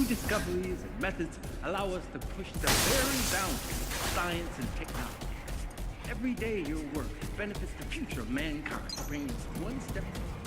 New discoveries and methods allow us to push the very boundaries of science and technology. Every day your work benefits the future of mankind, bringing us one step closer.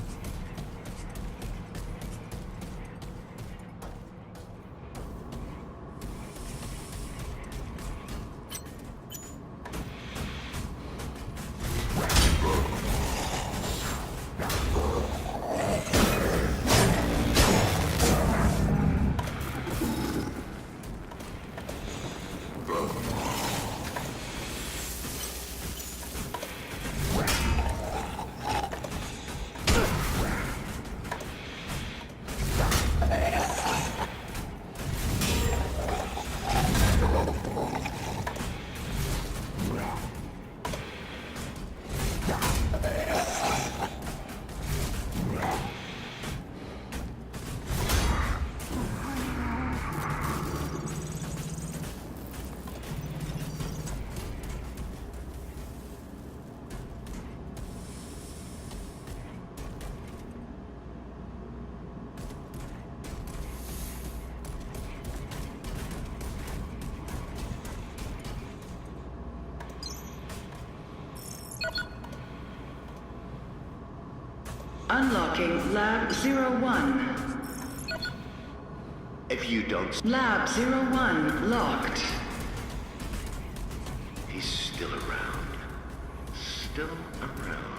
Unlocking Lab 01. If you don't... Lab 01 locked. He's still around. Still around.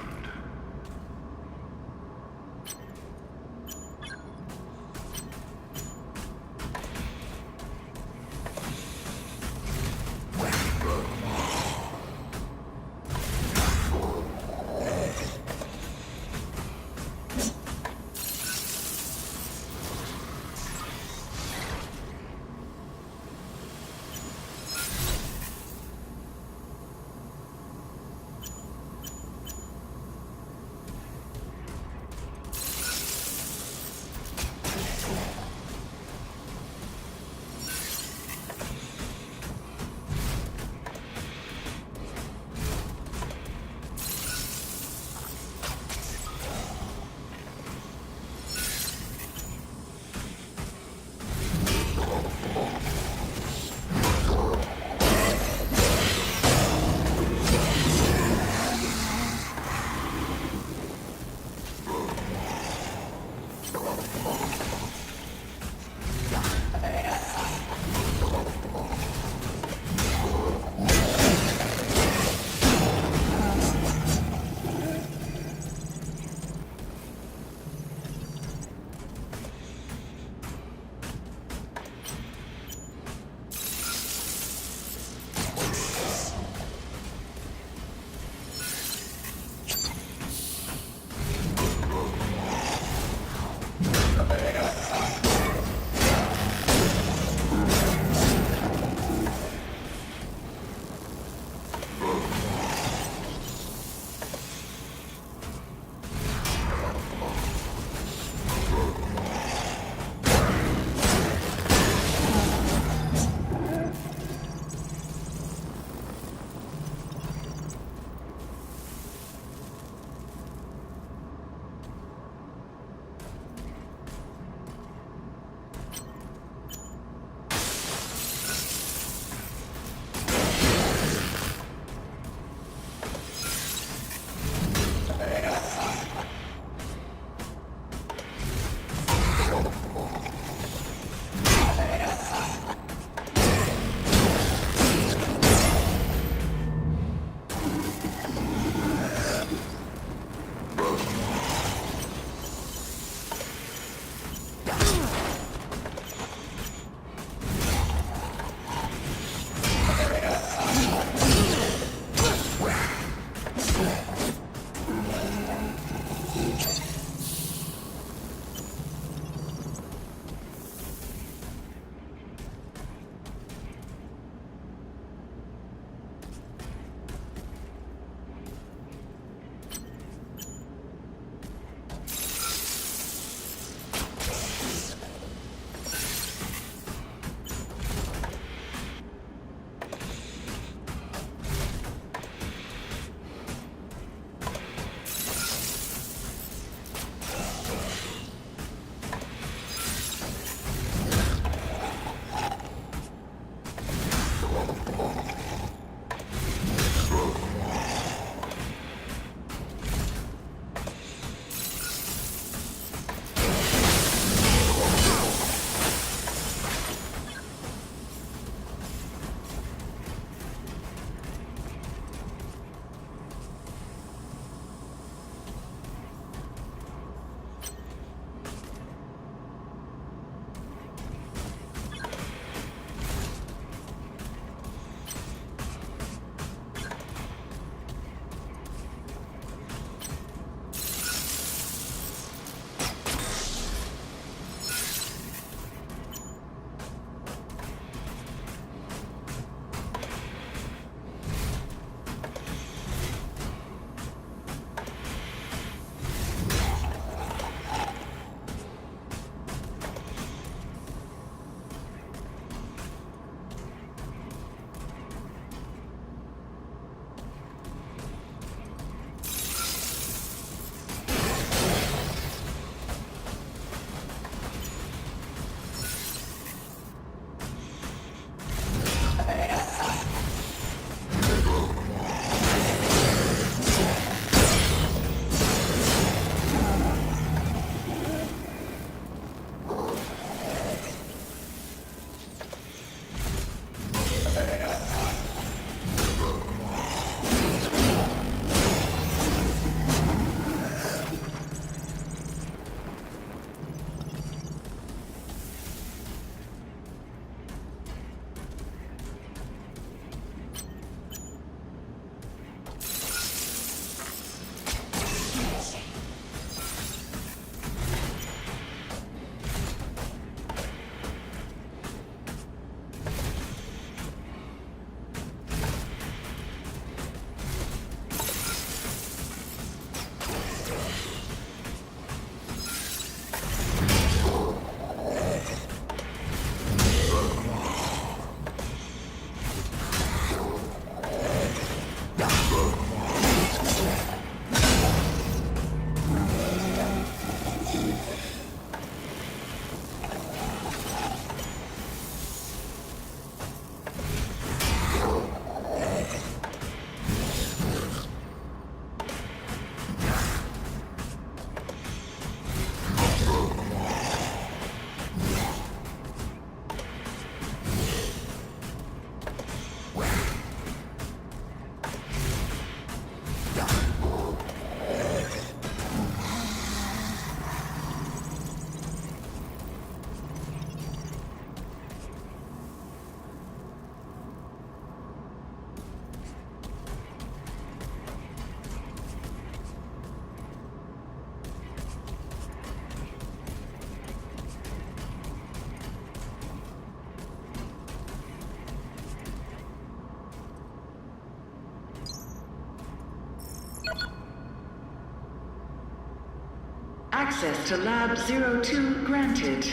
Access to Lab 02 granted.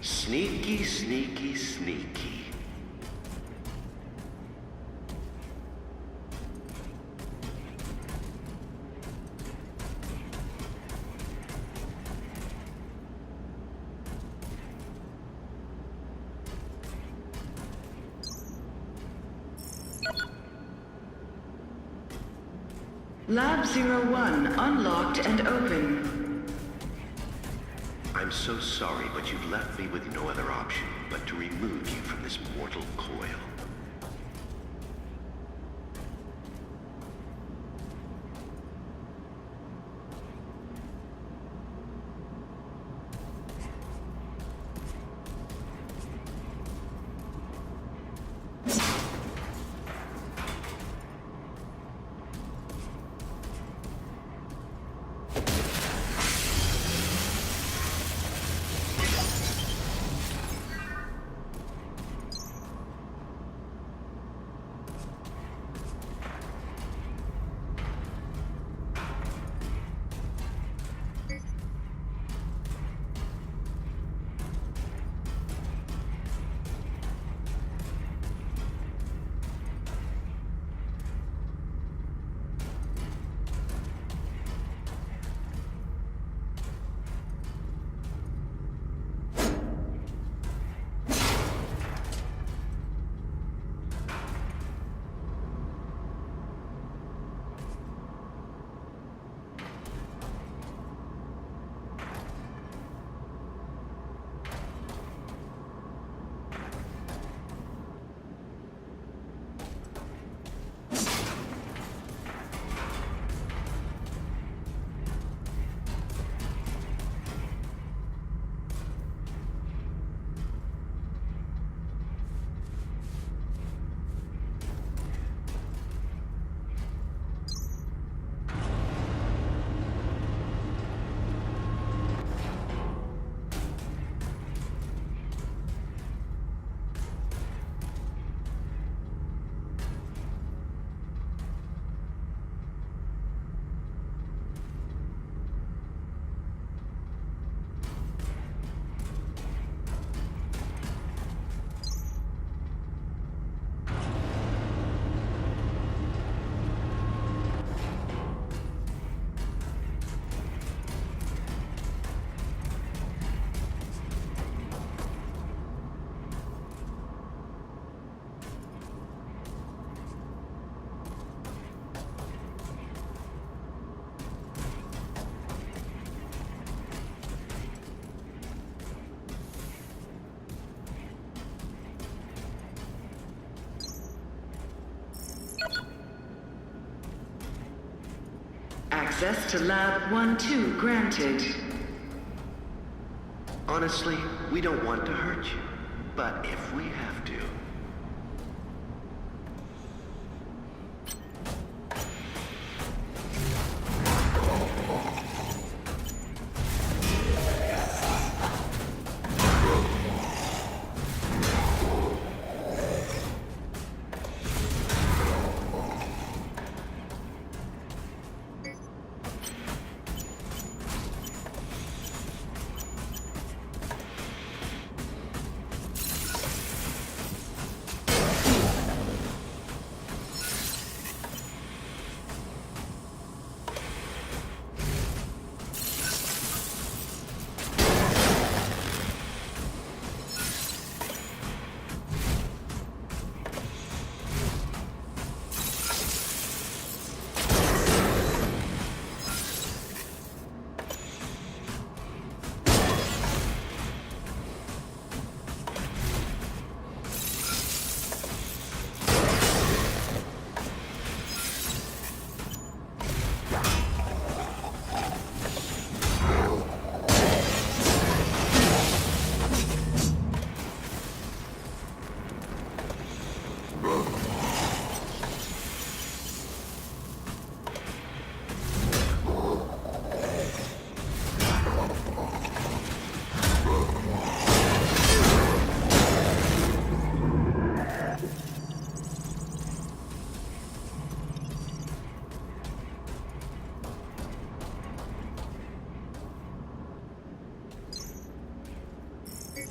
Sneaky, sneaky, sneaky. Lab 01 unlocked and open. I'm so sorry, but you've left me with no other option but to remove you from this mortal coil. Access to Lab 12 granted. Honestly, we don't want to hurt you, but if we have to...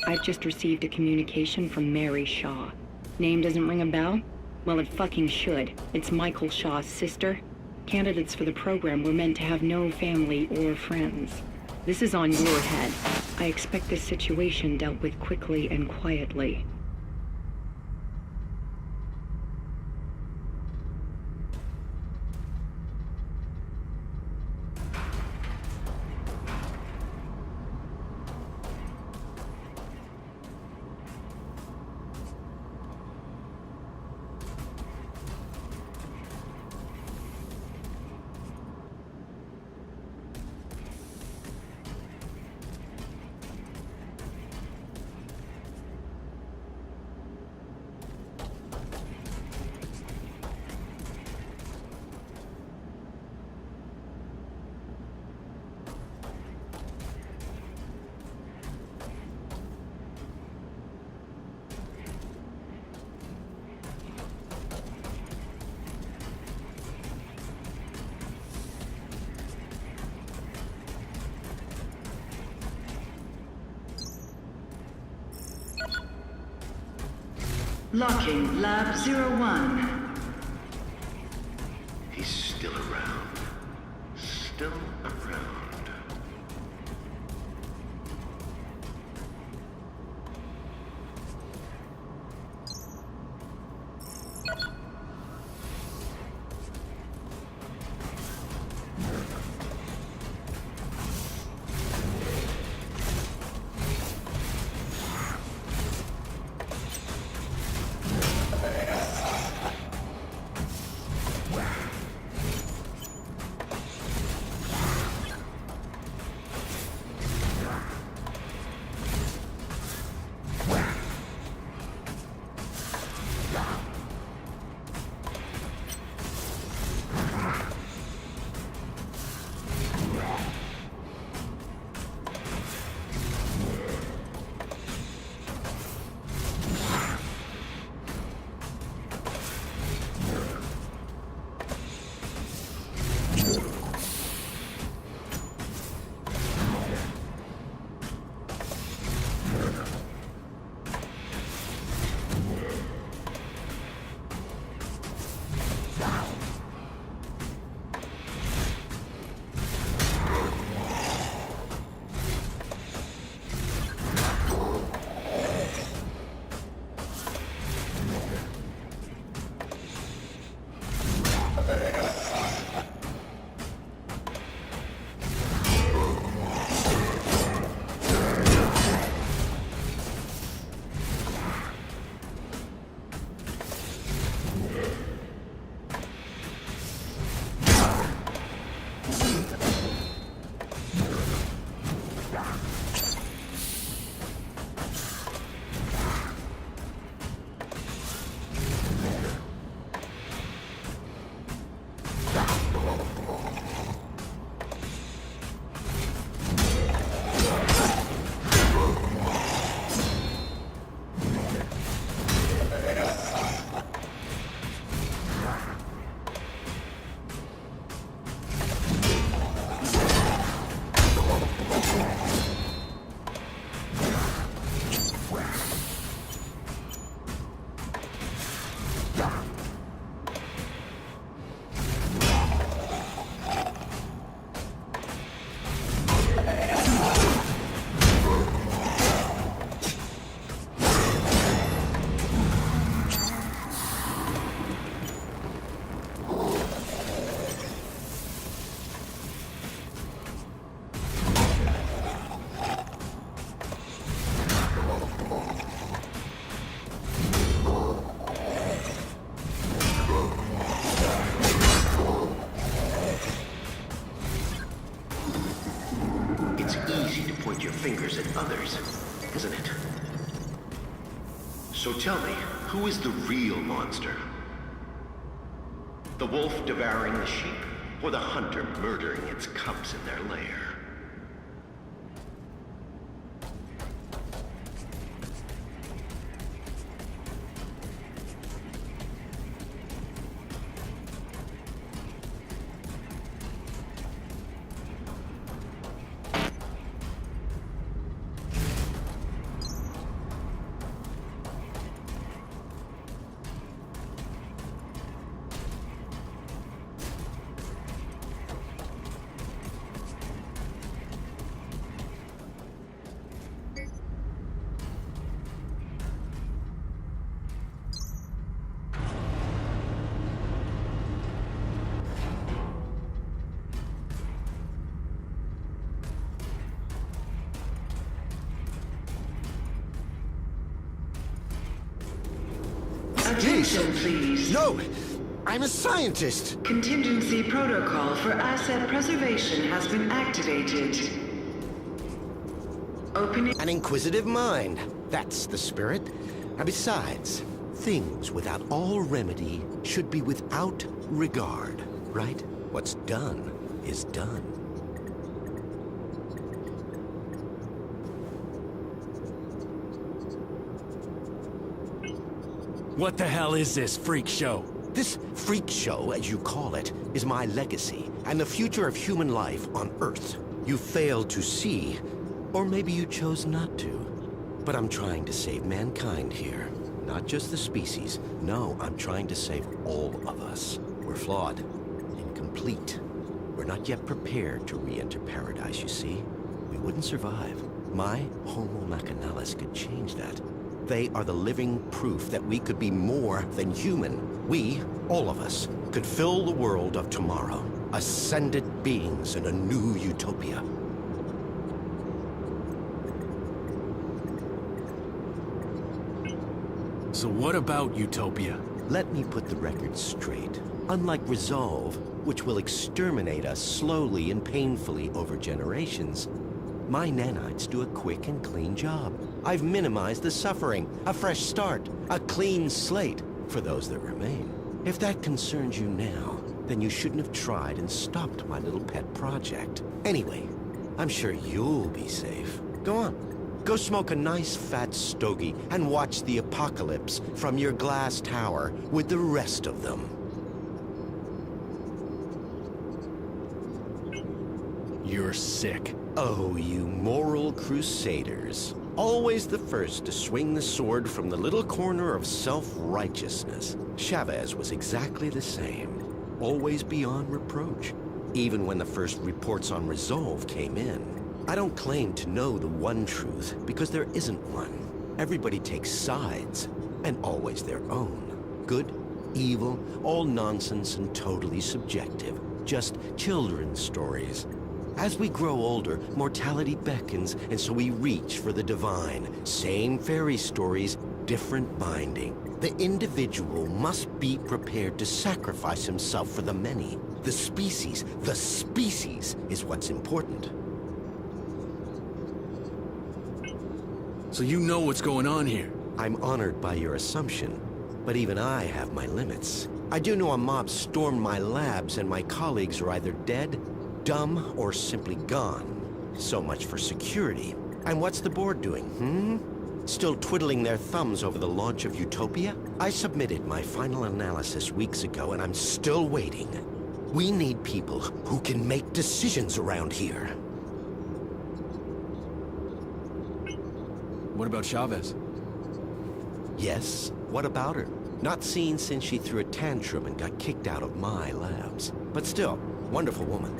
I've just received a communication from Mary Shaw. Name doesn't ring a bell? Well, it fucking should. It's Michael Shaw's sister. Candidates for the program were meant to have no family or friends. This is on your head. I expect this situation dealt with quickly and quietly. Locking Lab 01. He's still around. Still around. Fingers at others, isn't it? So tell me, who is the real monster? The wolf devouring the sheep, or the hunter murdering its cubs in their lair? Attention, please. No! I'm a scientist! Contingency protocol for asset preservation has been activated. Opening. An inquisitive mind. That's the spirit. And besides, things without all remedy should be without regard, right? What's done is done. What the hell is this freak show? This freak show, as you call it, is my legacy and the future of human life on Earth. You failed to see, or maybe you chose not to. But I'm trying to save mankind here. Not just the species. No, I'm trying to save all of us. We're flawed, incomplete. We're not yet prepared to re-enter paradise, you see. We wouldn't survive. My Homo Machinalis could change that. They are the living proof that we could be more than human. We, all of us, could fill the world of tomorrow. Ascended beings in a new utopia. So what about Utopia? Let me put the record straight. Unlike Resolve, which will exterminate us slowly and painfully over generations, my nanites do a quick and clean job. I've minimized the suffering, a fresh start, a clean slate for those that remain. If that concerns you now, then you shouldn't have tried and stopped my little pet project. Anyway, I'm sure you'll be safe. Go on. Go smoke a nice fat stogie and watch the apocalypse from your glass tower with the rest of them. You're sick. Oh, you moral crusaders. Always the first to swing the sword from the little corner of self-righteousness. Chavez was exactly the same. Always beyond reproach. Even when the first reports on Resolve came in. I don't claim to know the one truth, because there isn't one. Everybody takes sides, and always their own. Good, evil, all nonsense and totally subjective. Just children's stories. As we grow older, mortality beckons, and so we reach for the divine. Same fairy stories, different binding. The individual must be prepared to sacrifice himself for the many. The species is what's important. So you know what's going on here? I'm honored by your assumption, but even I have my limits. I do know a mob stormed my labs and my colleagues are either dead, dumb, or simply gone. So much for security. And what's the board doing, Still twiddling their thumbs over the launch of Utopia? I submitted my final analysis weeks ago and I'm still waiting. We need people who can make decisions around here. What about Chavez? Yes, what about her? Not seen since she threw a tantrum and got kicked out of my labs. But still, wonderful woman.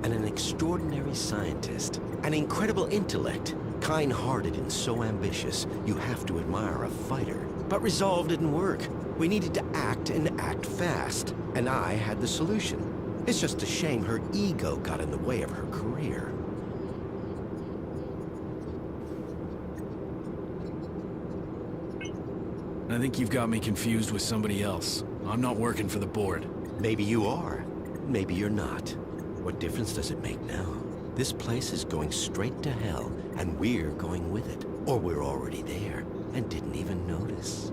And an extraordinary scientist. An incredible intellect. Kind-hearted and so ambitious, you have to admire a fighter. But Resolve didn't work. We needed to act and act fast. And I had the solution. It's just a shame her ego got in the way of her career. I think you've got me confused with somebody else. I'm not working for the board. Maybe you are. Maybe you're not. What difference does it make now? This place is going straight to hell, and we're going with it. Or we're already there, and didn't even notice.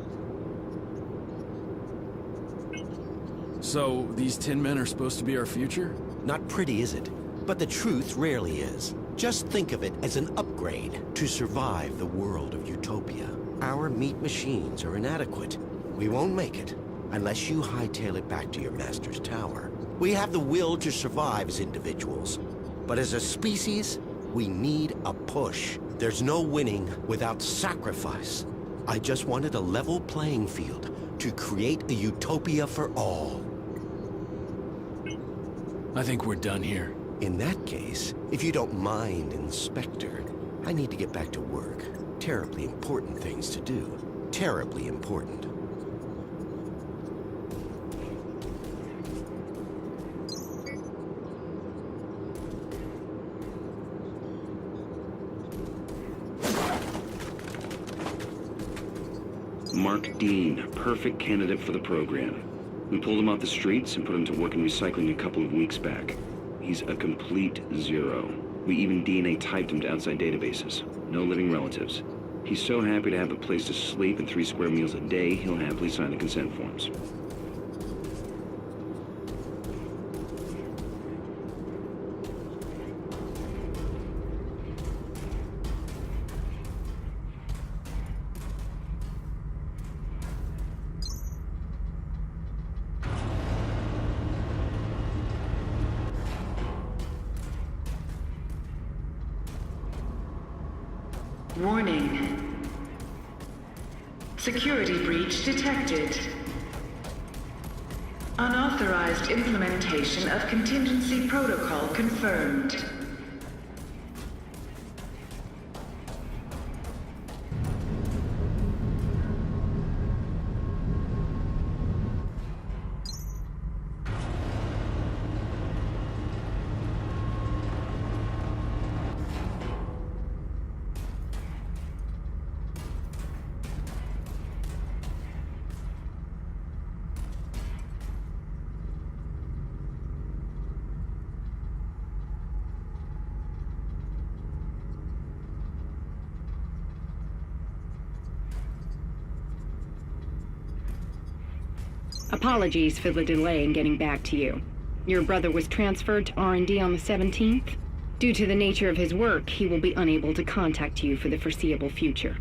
So, these tin men are supposed to be our future? Not pretty, is it? But the truth rarely is. Just think of it as an upgrade to survive the world of Utopia. Our meat machines are inadequate. We won't make it, unless you hightail it back to your master's tower. We have the will to survive as individuals. But as a species, we need a push. There's no winning without sacrifice. I just wanted a level playing field to create a utopia for all. I think we're done here. In that case, if you don't mind, Inspector, I need to get back to work. Terribly important things to do. Terribly important. Mark Dean, perfect candidate for the program. We pulled him off the streets and put him to work in recycling a couple of weeks back. He's a complete zero. We even DNA typed him to outside databases. No living relatives. He's so happy to have a place to sleep and 3 square meals a day, he'll happily sign the consent forms. Warning. Security breach detected. Unauthorized implementation of contingency protocol confirmed. Apologies for the delay in getting back to you. Your brother was transferred to R&D on the 17th. Due to the nature of his work, he will be unable to contact you for the foreseeable future.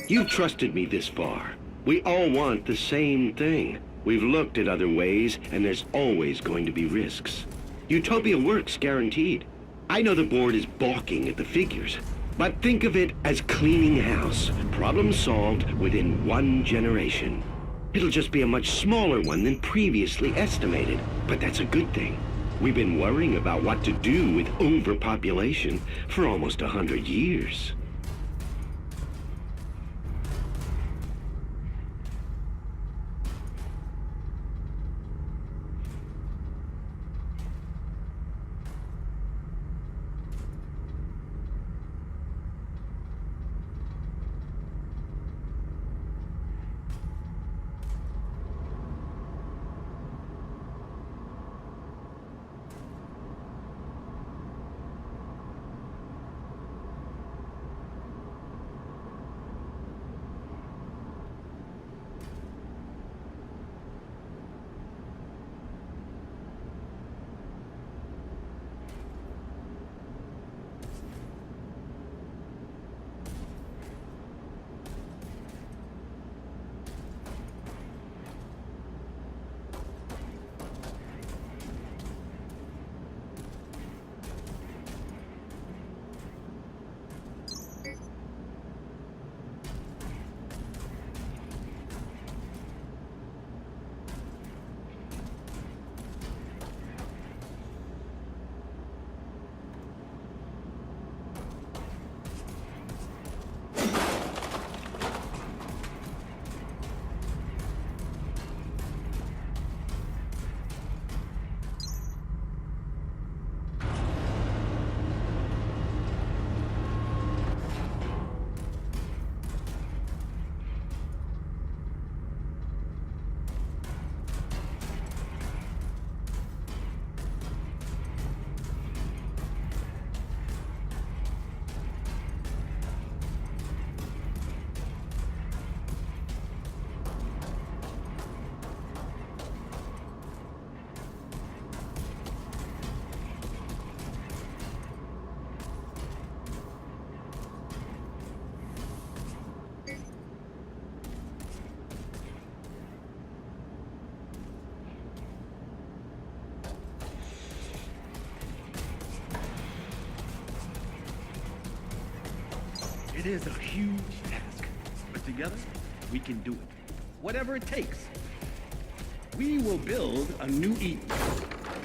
You've trusted me this far. We all want the same thing. We've looked at other ways, and there's always going to be risks. Utopia works, guaranteed. I know the board is balking at the figures, but think of it as cleaning house. Problem solved within 1 generation. It'll just be a much smaller one than previously estimated, but that's a good thing. We've been worrying about what to do with overpopulation for almost 100 years. It is a huge task, but together we can do it. Whatever it takes. We will build a new Eden.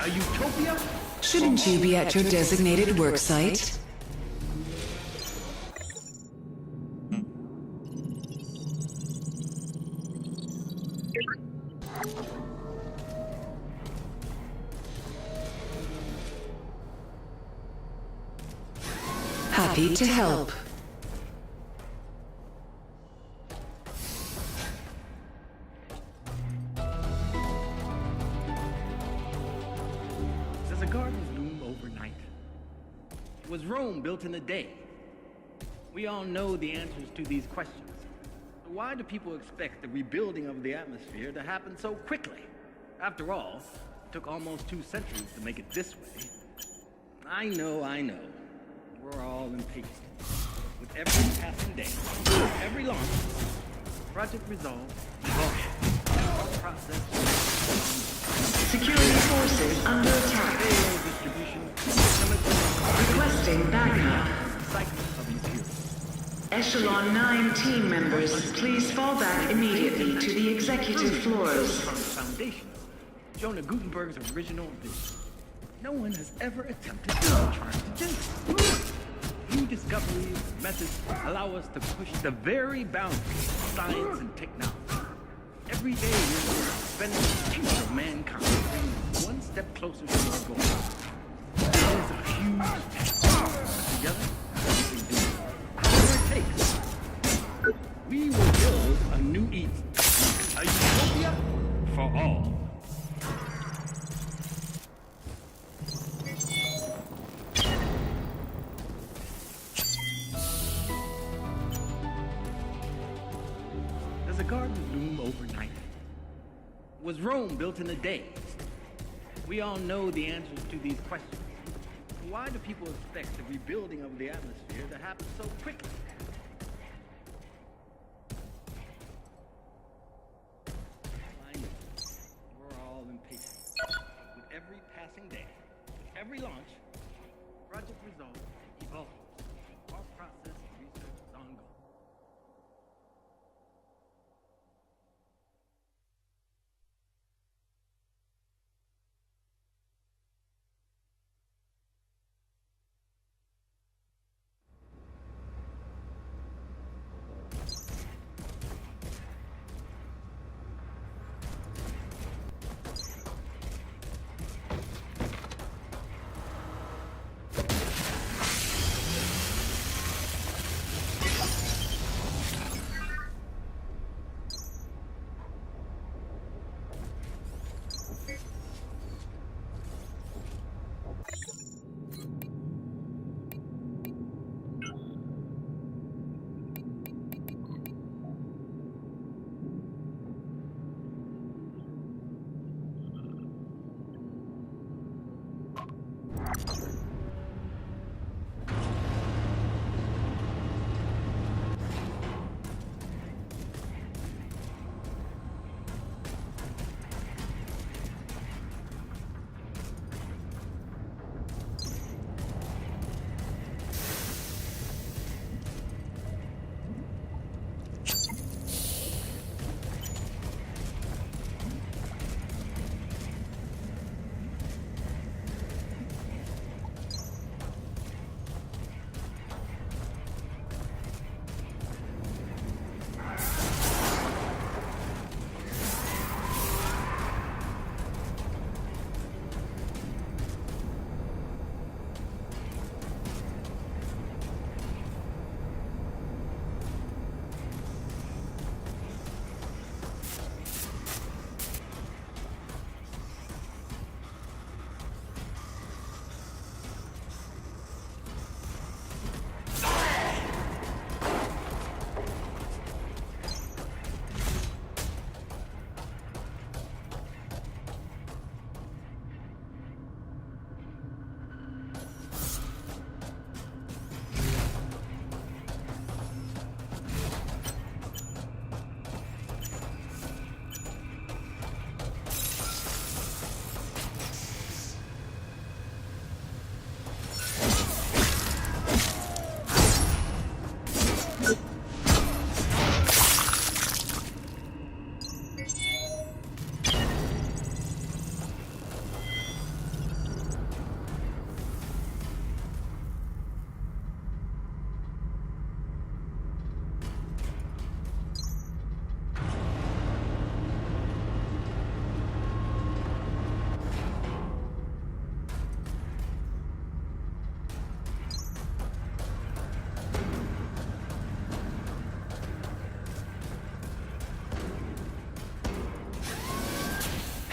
A utopia. Shouldn't you be at your designated work site? Happy to help. Does a garden bloom overnight? Was Rome built in a day? We all know the answers to these questions. So why do people expect the rebuilding of the atmosphere to happen so quickly? After all, it took almost 2 centuries to make it this way. I know. We're all impatient. With every passing day, every launch, project resolved, process, Security forces under attack. payload distribution, Requesting backup. cycle of materials. Echelon 9 team members, please fall back immediately to the executive floors. From the foundation of Jonah Gutenberg's original vision. No one has ever attempted to try to do. New discoveries, methods allow us to push the very boundaries of science and technology. Every day we're spending the future of mankind, bringing one step closer to our goal. It is a huge task. Together, we can do it. Whatever it takes. We will build a new Eden. A utopia for all. Does a garden bloom overnight? Was Rome built in a day? We all know the answers to these questions. Why do people expect the rebuilding of the atmosphere to happen so quickly? I know. We're all impatient. With every passing day, with every launch, project resolved, evolves. Our process of research is ongoing.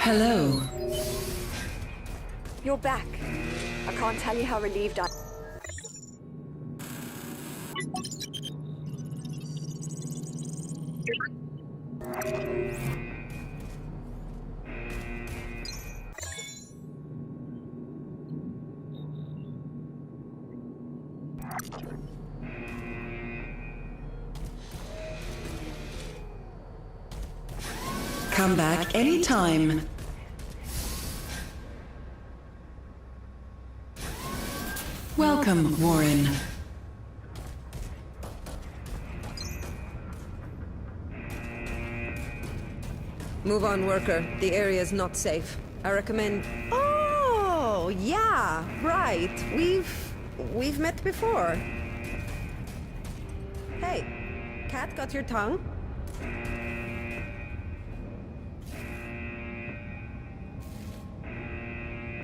Hello. You're back. I can't tell you how relieved I... Come back anytime. Welcome, Warren. Move on, worker. The area is not safe. I recommend... Oh, yeah, right. We've met before. Hey, cat got your tongue?